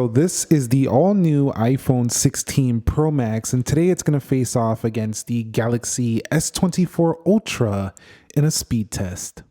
So this is the all-new iPhone 16 Pro Max, and today it's going to face off against the Galaxy S24 Ultra in a speed test.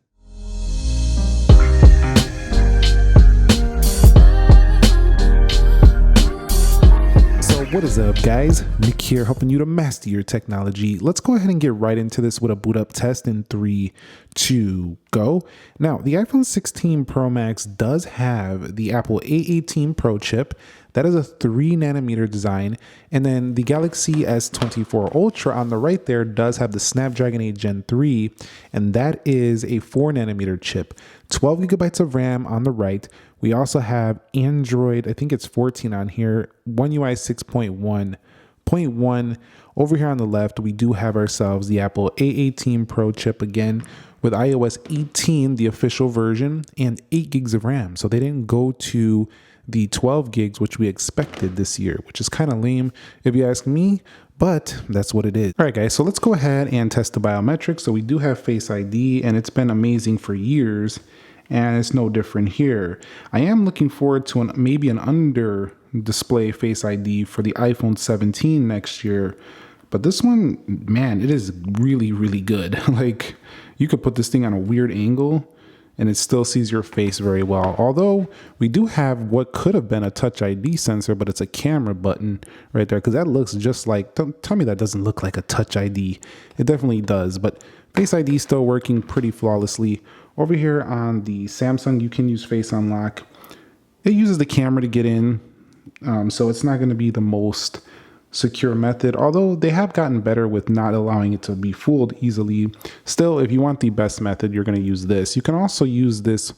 What is up, guys? Nick here, helping you to master your technology. Let's go ahead and get right into this with a boot up test in 3, 2, go. Now, the iPhone 16 Pro Max does have the Apple A18 Pro chip. That is a 3nm design. And then the Galaxy S24 Ultra on the right there does have the Snapdragon 8 Gen 3, and that is a 4nm chip. 12 gigabytes of RAM on the right. We also have Android, I think it's 14 on here, One UI 6.1.1. Over here on the left, we do have ourselves the Apple A18 Pro chip again with iOS 18, the official version, and 8 gigs of RAM. So they didn't go to the 12 gigs, which we expected this year, which is kind of lame if you ask me, but that's what it is. All right, guys, so let's go ahead and test the biometrics. So we do have Face ID, and it's been amazing for years, and it's no different here. I am looking forward to maybe an under display Face ID for the iPhone 17 next year. But this one, man, it is really, really good. Like, you could put this thing on a weird angle and it still sees your face very well. Although we do have what could have been a Touch ID sensor, but it's a camera button right there, because that looks just like, don't tell me that doesn't look like a Touch ID. It definitely does, but Face ID is still working pretty flawlessly. Over here on the Samsung, you can use Face Unlock. It uses the camera to get in, so it's not going to be the most secure method, although they have gotten better with not allowing it to be fooled easily. Still, if you want the best method, you're going to use this. You can also use this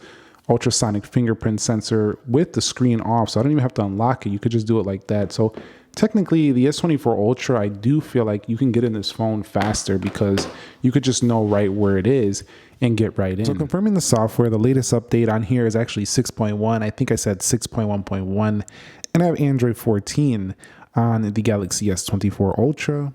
ultrasonic fingerprint sensor with the screen off, so I don't even have to unlock it. You could just do it like that. So technically, the S24 Ultra, I do feel like you can get in this phone faster because you could just know right where it is and get right in. So confirming the software, the latest update on here is actually 6.1. I think I said 6.1.1, and I have Android 14 on the Galaxy S24 Ultra.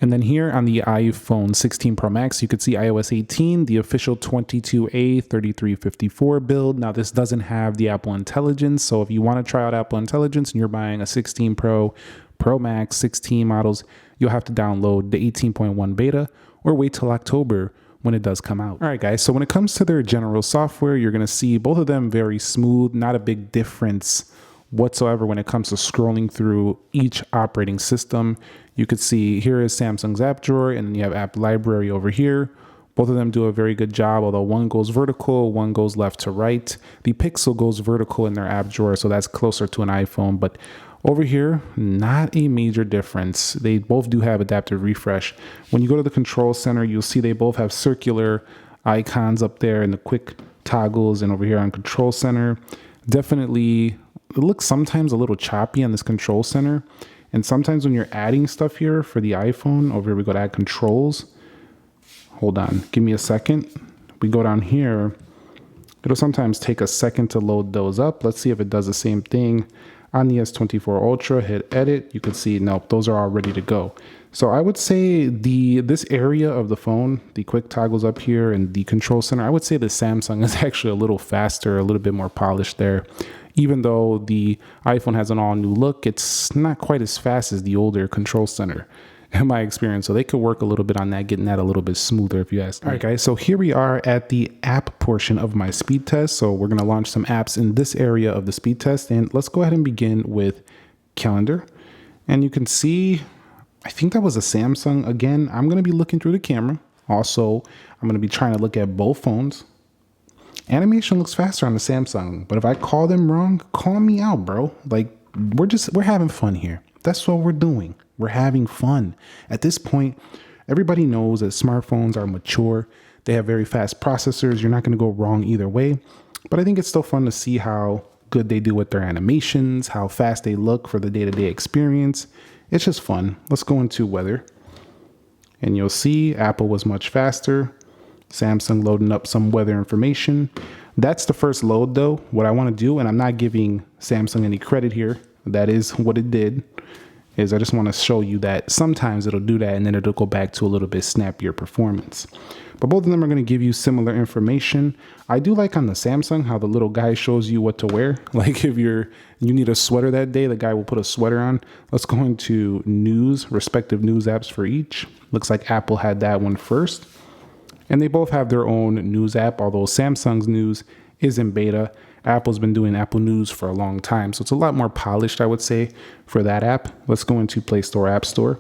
And then here on the iPhone 16 Pro Max, you could see iOS 18, the official 22A3354 build. Now, this doesn't have the Apple Intelligence, so if you want to try out Apple Intelligence and you're buying a 16 Pro, Pro Max, 16 models, you'll have to download the 18.1 beta or wait till October when it does come out. All right, guys, so when it comes to their general software, you're going to see both of them very smooth, not a big difference whatsoever when it comes to scrolling through each operating system. You could see here is Samsung's app drawer, and then you have app library over here. Both of them do a very good job, although one goes vertical, one goes left to right. The Pixel goes vertical in their app drawer, so that's closer to an iPhone, but over here, not a major difference. They both do have adaptive refresh. When you go to the control center, you'll see they both have circular icons up there and the quick toggles, and over here on control center, definitely it looks sometimes a little choppy on this control center. And sometimes when you're adding stuff here for the iPhone, over here we go to add controls. Hold on, give me a second. We go down here. It'll sometimes take a second to load those up. Let's see if it does the same thing. On the S24 Ultra, hit edit. You can see, nope, those are all ready to go. So I would say this area of the phone, the quick toggles up here and the control center, I would say the Samsung is actually a little faster, a little bit more polished there. Even though the iPhone has an all new look, it's not quite as fast as the older control center in my experience. So they could work a little bit on that, getting that a little bit smoother if you ask me. All right, guys, so here we are at the app portion of my speed test. So we're going to launch some apps in this area of the speed test. And let's go ahead and begin with calendar. And you can see, I think that was a Samsung. Again, I'm going to be looking through the camera. Also, I'm going to be trying to look at both phones. Animation looks faster on the Samsung, but if I call them wrong, call me out, bro. Like, we're having fun here. That's what we're doing. We're having fun. At this point, everybody knows that smartphones are mature. They have very fast processors. You're not going to go wrong either way. But I think it's still fun to see how good they do with their animations, how fast they look for the day-to-day experience. It's just fun. Let's go into weather. And you'll see Apple was much faster. Samsung loading up some weather information. That's the first load though. What I want to do, and I'm not giving Samsung any credit here, that is what it did. is I just want to show you that sometimes it'll do that and then it'll go back to a little bit snappier performance. But both of them are going to give you similar information. I do like on the Samsung how the little guy shows you what to wear. Like if you need a sweater that day, the guy will put a sweater on. Let's go into news, respective news apps for each. Looks like Apple had that one first. And they both have their own news app, although Samsung's news is in beta. Apple's been doing Apple News for a long time, so it's a lot more polished, I would say, for that app. Let's go into Play Store, App Store.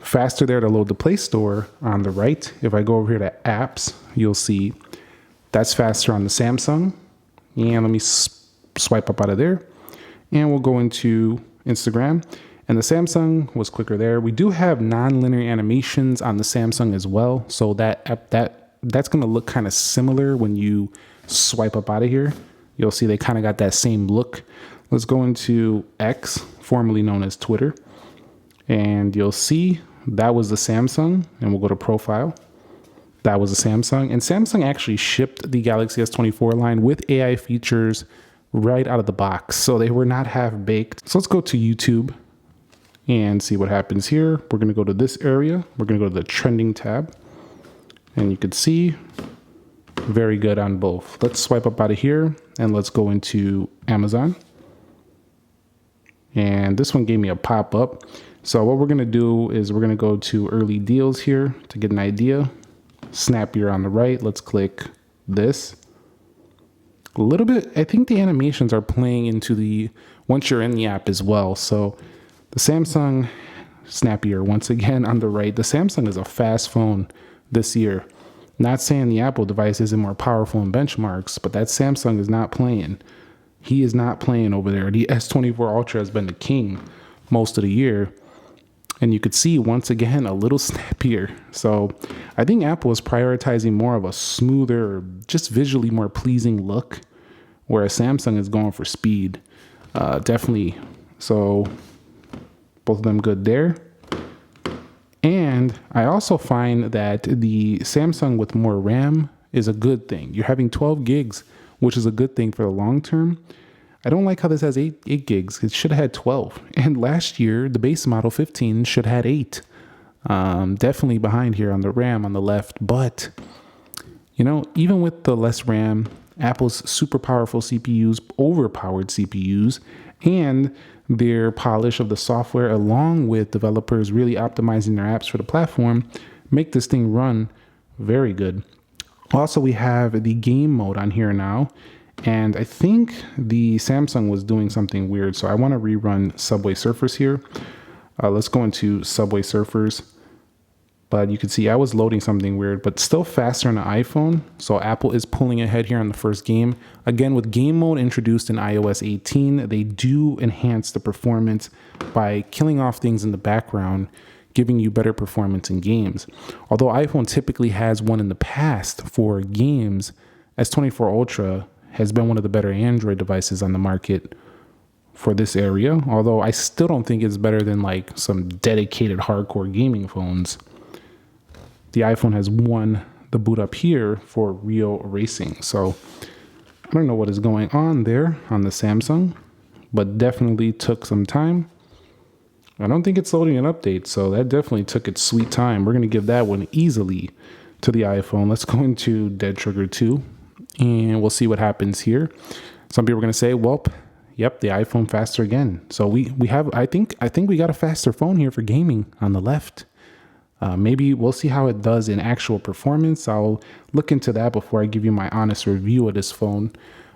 Faster there to load the Play Store on the right. If I go over here to apps, you'll see that's faster on the Samsung. And let me swipe up out of there. And we'll go into Instagram. And the Samsung was quicker there. We do have non-linear animations on the Samsung as well. So that's going to look kind of similar when you swipe up out of here. You'll see they kind of got that same look. Let's go into X, formerly known as Twitter. And you'll see that was the Samsung. And we'll go to profile. That was the Samsung. And Samsung actually shipped the Galaxy S24 line with AI features right out of the box. So they were not half baked. So let's go to YouTube and see what happens here. We're going to go to this area. We're going to go to the trending tab. And you can see very good on both. Let's swipe up out of here and let's go into Amazon. And this one gave me a pop-up. So what we're going to do is we're going to go to early deals here to get an idea. Snappier on the right. Let's click this. A little bit, I think the animations are playing into the, once you're in the app as well. So the Samsung, snappier once again on the right. The Samsung is a fast phone this year. Not saying the Apple device isn't more powerful in benchmarks, but that Samsung is not playing. He is not playing over there. The S24 Ultra has been the king most of the year. And you could see, once again, a little snappier. So I think Apple is prioritizing more of a smoother, just visually more pleasing look, whereas Samsung is going for speed. Definitely. So both of them good there. And I also find that the Samsung with more RAM is a good thing. You're having 12 gigs, which is a good thing for the long term. I don't like how this has 8 gigs. It should have had 12. And last year, the base model 15 should have had 8. Definitely behind here on the RAM on the left. But, you know, even with the less RAM, Apple's super powerful CPUs, overpowered CPUs, and their polish of the software, along with developers really optimizing their apps for the platform, make this thing run very good. Also, we have the game mode on here now. And I think the Samsung was doing something weird. So I want to rerun Subway Surfers here. Let's go into Subway Surfers. But you can see I was loading something weird, but still faster on the iPhone. So Apple is pulling ahead here on the first game. Again, with game mode introduced in iOS 18, they do enhance the performance by killing off things in the background, giving you better performance in games. Although iPhone typically has one in the past for games, S24 Ultra has been one of the better Android devices on the market for this area. Although I still don't think it's better than like some dedicated hardcore gaming phones. The iPhone has won the boot up here for real racing. So I don't know what is going on there on the Samsung, but definitely took some time. I don't think it's loading an update, so that definitely took its sweet time. We're going to give that one easily to the iPhone. Let's go into Dead Trigger 2. And we'll see what happens here. Some people are going to say, well, yep, the iPhone faster again. So we have, I think we got a faster phone here for gaming on the left. Maybe we'll see how it does in actual performance. I'll look into that before I give you my honest review of this phone.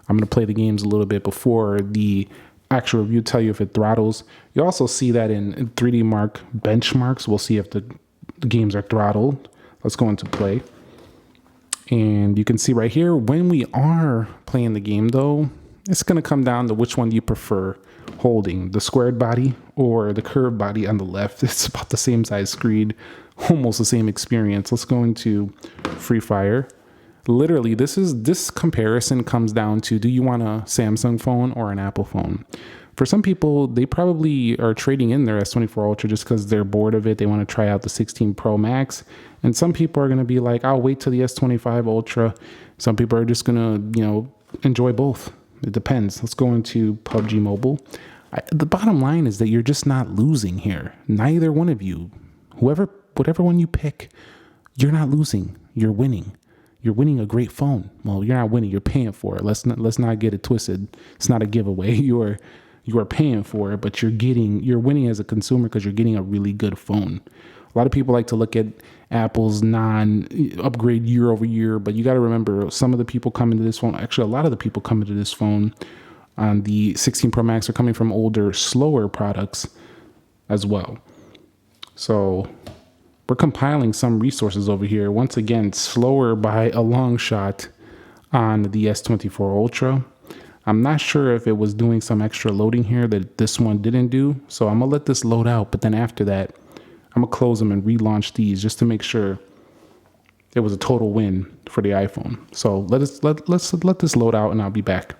I'm going to play the games a little bit before the actual review, tell you if it throttles. You also see that in 3D Mark benchmarks. We'll see if the games are throttled. Let's go into play. And you can see right here, when we are playing the game though, it's going to come down to which one you prefer holding, the squared body or the curved body on the left. It's about the same size screen, almost the same experience. Let's go into Free Fire. Literally, this comparison comes down to, do you want a Samsung phone or an Apple phone? For some people, they probably are trading in their S24 Ultra just because they're bored of it. They want to try out the 16 Pro Max. And some people are going to be like, I'll wait till the S25 Ultra. Some people are just going to, enjoy both. It depends. Let's go into PUBG Mobile. The bottom line is that you're just not losing here. Neither one of you, whatever one you pick, you're not losing. You're winning. You're winning a great phone. Well, you're not winning. You're paying for it. Let's not get it twisted. It's not a giveaway. You are paying for it, but you're winning as a consumer because you're getting a really good phone. A lot of people like to look at Apple's non-upgrade year over year, but you got to remember some of the people coming to this phone, actually a lot of the people coming to this phone on the 16 Pro Max are coming from older, slower products as well. So we're compiling some resources over here. Once again, slower by a long shot on the S24 Ultra. I'm not sure if it was doing some extra loading here that this one didn't do. So I'm gonna let this load out, but then after that, I'm gonna close them and relaunch these just to make sure it was a total win for the iPhone. So let's let this load out and I'll be back.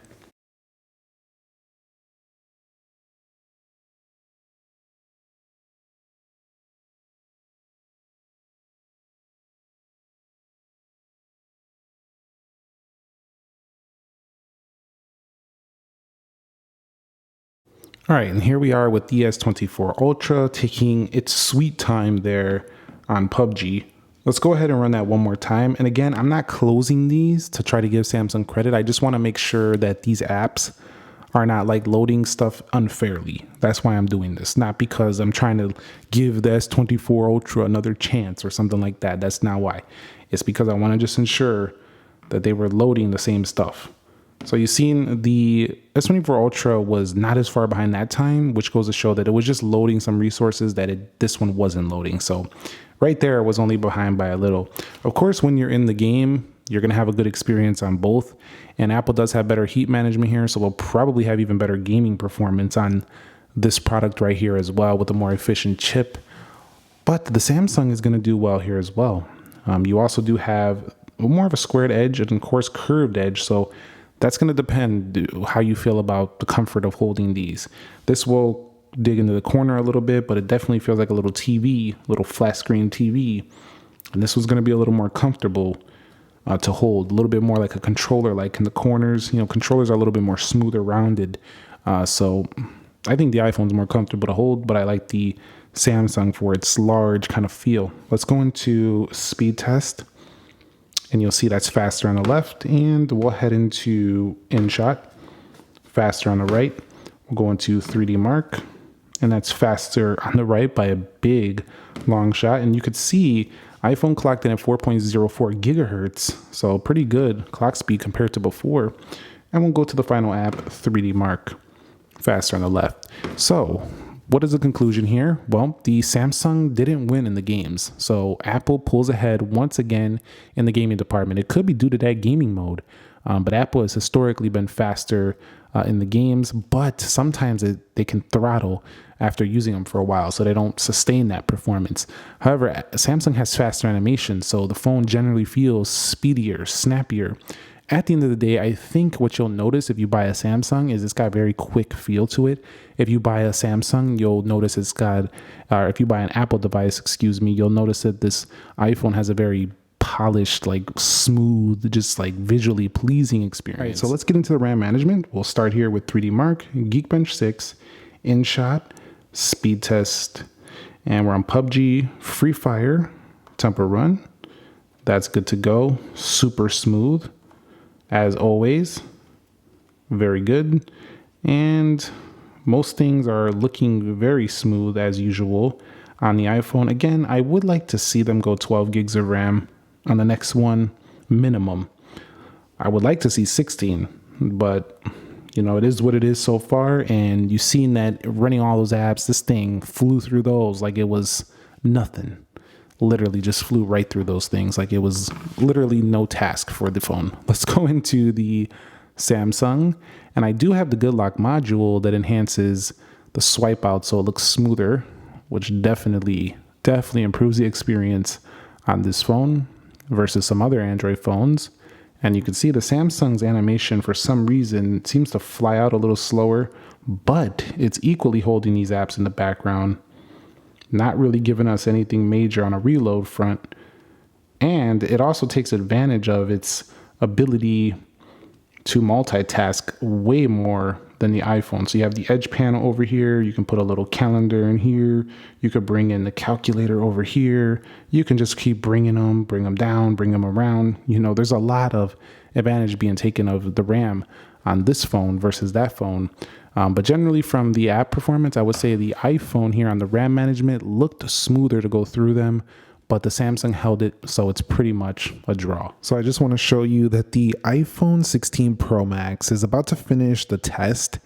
All right, and here we are with the S24 Ultra taking its sweet time there on PUBG. Let's go ahead and run that one more time. And again, I'm not closing these to try to give Samsung credit. I just want to make sure that these apps are not like loading stuff unfairly. That's why I'm doing this, not because I'm trying to give the S24 Ultra another chance or something like that. That's not why. It's because I want to just ensure that they were loading the same stuff. So you've seen the S24 Ultra was not as far behind that time, which goes to show that it was just loading some resources that this one wasn't loading. So right there, it was only behind by a little. Of course, when you're in the game, you're going to have a good experience on both. And Apple does have better heat management here, so we'll probably have even better gaming performance on this product right here as well with a more efficient chip. But the Samsung is going to do well here as well. You also do have more of a squared edge and, of course, curved edge. So that's going to depend how you feel about the comfort of holding these. This will dig into the corner a little bit, but it definitely feels like a little TV, little flat screen TV. And this was going to be a little more comfortable to hold, a little bit more like a controller, like in the corners. You know, controllers are a little bit more smoother, rounded. So I think the iPhone's more comfortable to hold, but I like the Samsung for its large kind of feel. Let's go into speed test. And you'll see that's faster on the left, and we'll head into InShot, faster on the right. We'll go into 3D Mark, and that's faster on the right by a big long shot. And you could see iPhone clocked in at 4.04 gigahertz, so pretty good clock speed compared to before. And we'll go to the final app, 3D Mark, faster on the left. So what is the conclusion here? Well, the Samsung didn't win in the games. So Apple pulls ahead once again in the gaming department. It could be due to that gaming mode, but Apple has historically been faster in the games, but sometimes they can throttle after using them for a while, so they don't sustain that performance. However, Samsung has faster animation, so the phone generally feels speedier, snappier. At the end of the day, I think what you'll notice if you buy a Samsung is it's got a very quick feel to it. If you buy a Samsung, you'll notice it's got, if you buy an Apple device, you'll notice that this iPhone has a very polished, like smooth, just like visually pleasing experience. All right, so let's get into the RAM management. We'll start here with 3D Mark, Geekbench 6, InShot, Speed Test, and we're on PUBG, Free Fire, Temple Run. That's good to go. Super smooth. As always, very good. And most things are looking very smooth as usual on the iPhone. Again, I would like to see them go 12 gigs of RAM on the next one minimum. I would like to see 16, but you know, it is what it is so far. And you've seen that running all those apps, this thing flew through those like it was nothing. Literally just flew right through those things like it was literally no task for the phone. Let's go into the Samsung, and I do have the Good Lock module that enhances the swipe out so it looks smoother, which definitely improves the experience on this phone versus some other Android phones. And you can see the Samsung's animation for some reason seems to fly out a little slower, but it's equally holding these apps in the background, not really giving us anything major on a reload front. And it also takes advantage of its ability to multitask way more than the iPhone. So you have the edge panel over here. You can put a little calendar in here. You could bring in the calculator over here. You can just keep bring them down, bring them around. You know, there's a lot of advantage being taken of the RAM on this phone versus that phone. But generally from the app performance, I would say the iPhone here on the RAM management looked smoother to go through them, but the Samsung held it, so it's pretty much a draw. So I just want to show you that the iPhone 16 Pro Max is about to finish the test,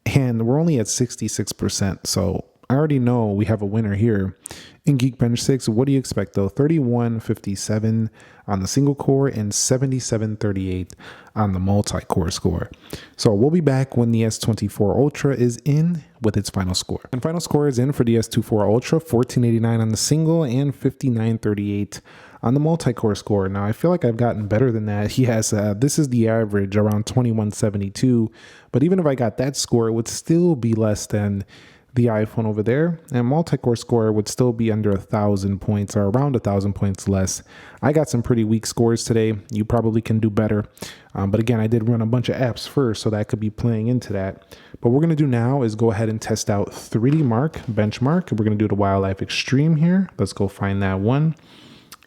and we're only at 66%. So I already know we have a winner here. In Geekbench 6, what do you expect though? 3157 on the single core and 7738 on the multi-core score. So we'll be back when the S24 Ultra is in with its final score. And final score is in for the S24 Ultra, 1489 on the single and 5938 on the multi-core score. Now I feel like I've gotten better than that. Yes, this is the average, around 2172. But even if I got that score, it would still be less than the iPhone over there, and multi-core score would still be under 1,000 points or around 1,000 points less. I got some pretty weak scores today. You probably can do better. But again, I did run a bunch of apps first, so that could be playing into that. But what we're going to do now is go ahead and test out 3D Mark benchmark. We're going to do the Wildlife Extreme here. Let's go find that one.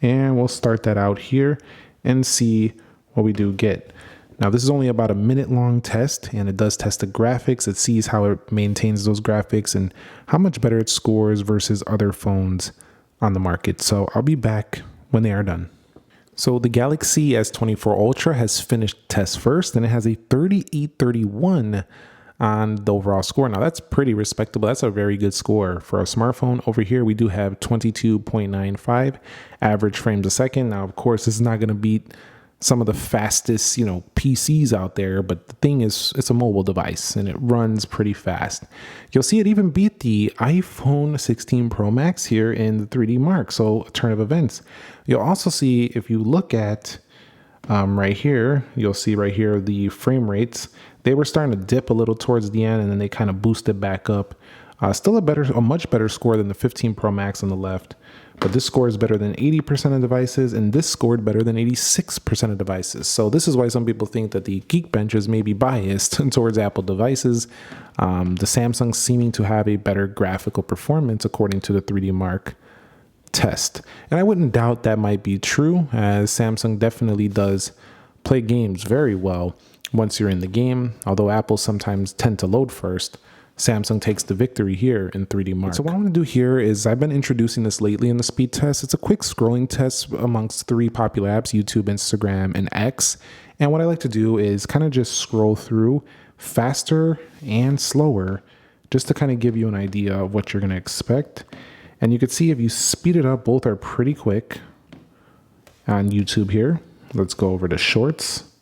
And we'll start that out here and see what we do get. Now, this is only about a minute long test, and it does test the graphics. It sees how it maintains those graphics and how much better it scores versus other phones on the market. So I'll be back when they are done. So the Galaxy S24 Ultra has finished test first, and it has a 3831 on the overall score. Now, that's pretty respectable. That's a very good score for a smartphone. Over here, we do have 22.95 average frames a second. Now, of course, this is not going to beat some of the fastest, PCs out there, but the thing is, it's a mobile device and it runs pretty fast. You'll see it even beat the iPhone 16 Pro Max here in the 3D Mark, so a turn of events. You'll also see, if you look at right here, you'll see right here the frame rates. They were starting to dip a little towards the end, and then they kind of boosted back up. Still a much better score than the 15 Pro Max on the left. But this score is better than 80% of devices, and this scored better than 86% of devices. So this is why some people think that the Geekbenches may be biased towards Apple devices. The Samsung seeming to have a better graphical performance according to the 3D Mark test. And I wouldn't doubt that might be true, as Samsung definitely does play games very well once you're in the game, although Apple sometimes tend to load first. Samsung takes the victory here in 3D Mark. So what I'm going to do here is, I've been introducing this lately in the speed test. It's a quick scrolling test amongst 3 popular apps, YouTube, Instagram, and X. And what I like to do is kind of just scroll through faster and slower, just to kind of give you an idea of what you're going to expect. And you can see if you speed it up, both are pretty quick on YouTube here. Let's go over to Shorts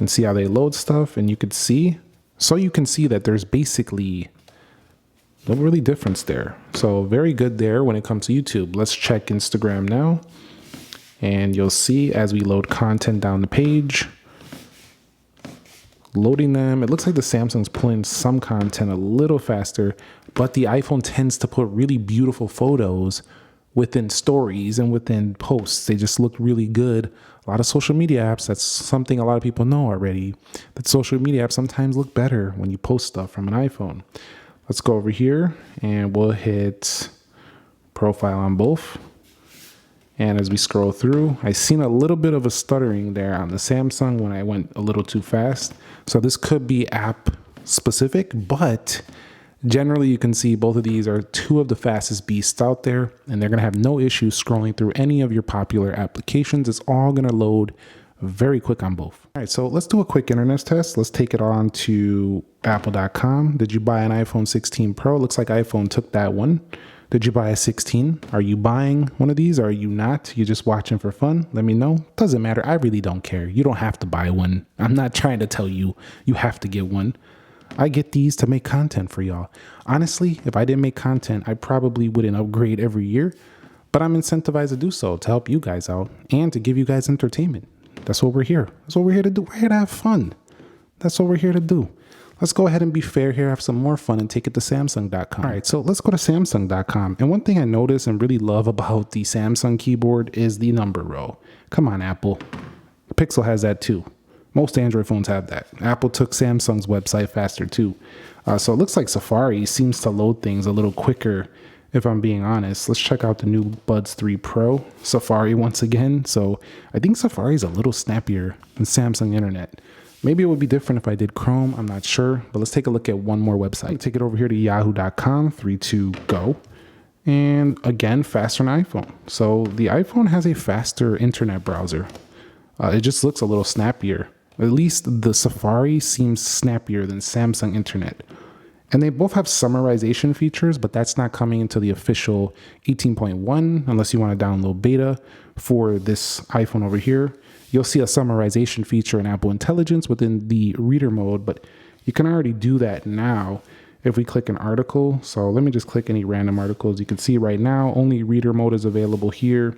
and see how they load stuff. And you can see that there's basically no really difference there. So very good there when it comes to YouTube. Let's check Instagram now. And you'll see as we load content down the page, loading them, it looks like the Samsung's pulling some content a little faster, but the iPhone tends to put really beautiful photos within stories and within posts. They just look really good. A lot of social media apps, that's something a lot of people know already, that social media apps sometimes look better when you post stuff from an iPhone. Let's go over here and we'll hit profile on both. And as we scroll through, I seen a little bit of a stuttering there on the Samsung when I went a little too fast. So this could be app specific, but generally, you can see both of these are 2 of the fastest beasts out there, and they're going to have no issues scrolling through any of your popular applications. It's all going to load very quick on both. All right, so let's do a quick internet test. Let's take it on to apple.com. Did you buy an iPhone 16 Pro? Looks like iPhone took that one. Did you buy a 16? Are you buying one of these? Or are you not? You're just watching for fun? Let me know. Doesn't matter. I really don't care. You don't have to buy one. I'm not trying to tell you you have to get one. I get these to make content for y'all. Honestly, if I didn't make content, I probably wouldn't upgrade every year, but I'm incentivized to do so to help you guys out and to give you guys entertainment. That's what we're here. That's what we're here to do. We're here to have fun. That's what we're here to do. Let's go ahead and be fair here, have some more fun, and take it to Samsung.com. All right, so let's go to Samsung.com. And one thing I notice and really love about the Samsung keyboard is the number row. Come on, Apple. Pixel has that too. Most Android phones have that. Apple took Samsung's website faster too. So it looks like Safari seems to load things a little quicker, if I'm being honest. Let's check out the new Buds 3 Pro. Safari once again. So I think Safari is a little snappier than Samsung Internet. Maybe it would be different if I did Chrome. I'm not sure. But let's take a look at one more website. Take it over here to yahoo.com, 32 go. And again, faster than iPhone. So the iPhone has a faster internet browser. It just looks a little snappier. At least the Safari seems snappier than Samsung Internet. And they both have summarization features, but that's not coming into the official 18.1 unless you want to download beta for this iPhone over here. You'll see a summarization feature in Apple Intelligence within the reader mode, but you can already do that now if we click an article. So let me just click any random articles. You can see right now only reader mode is available here,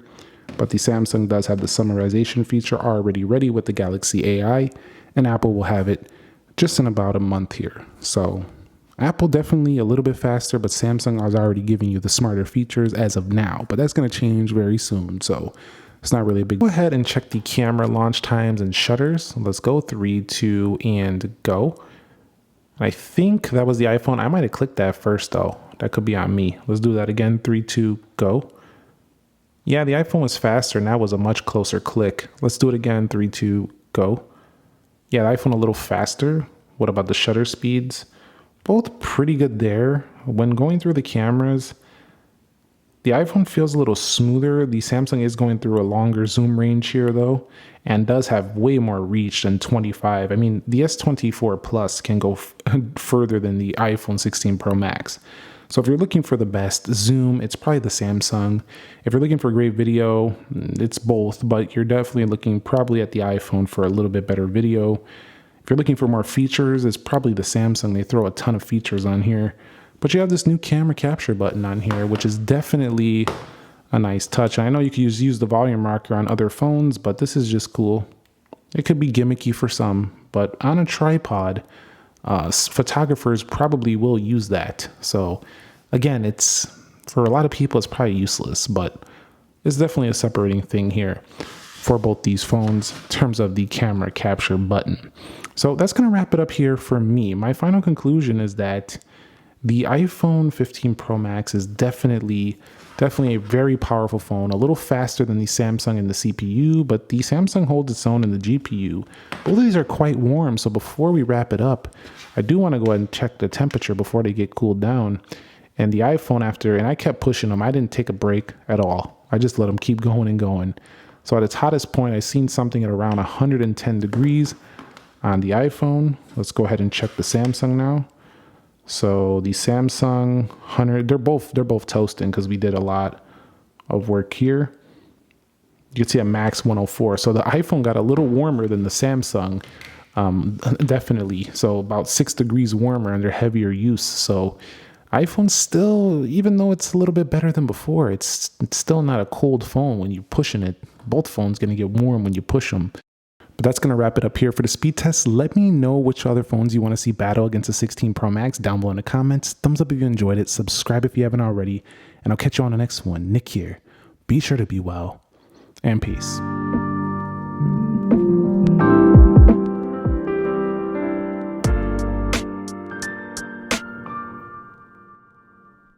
but the Samsung does have the summarization feature already ready with the Galaxy AI, and Apple will have it just in about a month here. So Apple definitely a little bit faster, but Samsung is already giving you the smarter features as of now, but that's going to change very soon. So it's not really a big. Go ahead and check the camera launch times and shutters. Let's go 3, 2, and go. I think that was the iPhone. I might have clicked that first though. That could be on me. Let's do that again. 3, 2, go. Yeah, the iPhone was faster and that was a much closer click. Let's do it again. 3, 2, go. Yeah, the iPhone a little faster. What about the shutter speeds? Both pretty good there. When going through the cameras, the iPhone feels a little smoother. The Samsung is going through a longer zoom range here though, and does have way more reach than 25. I mean, the S24 Plus can go further than the iPhone 16 Pro Max. So if you're looking for the best zoom, it's probably the Samsung. If you're looking for great video, it's both, but you're definitely looking probably at the iPhone for a little bit better video. If you're looking for more features, it's probably the Samsung. They throw a ton of features on here. But you have this new camera capture button on here, which is definitely a nice touch. I know you can use the volume rocker on other phones, but this is just cool. It could be gimmicky for some, but on a tripod, photographers probably will use that. So again, it's for a lot of people, it's probably useless, but it's definitely a separating thing here for both these phones in terms of the camera capture button. So that's going to wrap it up here for me. My final conclusion is that the iPhone 15 Pro Max is definitely a very powerful phone, a little faster than the Samsung in the CPU, but the Samsung holds its own in the GPU. Both of these are quite warm, so before we wrap it up, I do want to go ahead and check the temperature before they get cooled down. And the iPhone and I kept pushing them. I didn't take a break at all. I just let them keep going and going. So at its hottest point, I seen something at around 110 degrees on the iPhone. Let's go ahead and check the Samsung now. So the Samsung 100, they're both toasting because we did a lot of work here. You can see a max 104. So the iPhone got a little warmer than the Samsung, definitely. So about 6 degrees warmer under heavier use. So iPhone still, even though it's a little bit better than before, it's still not a cold phone when you're pushing it. Both phones going to get warm when you push them. But that's going to wrap it up here for the speed test. Let me know which other phones you want to see battle against the 16 Pro Max down below in the comments. Thumbs up if you enjoyed it. Subscribe if you haven't already. And I'll catch you on the next one. Nick here. Be sure to be well. And peace.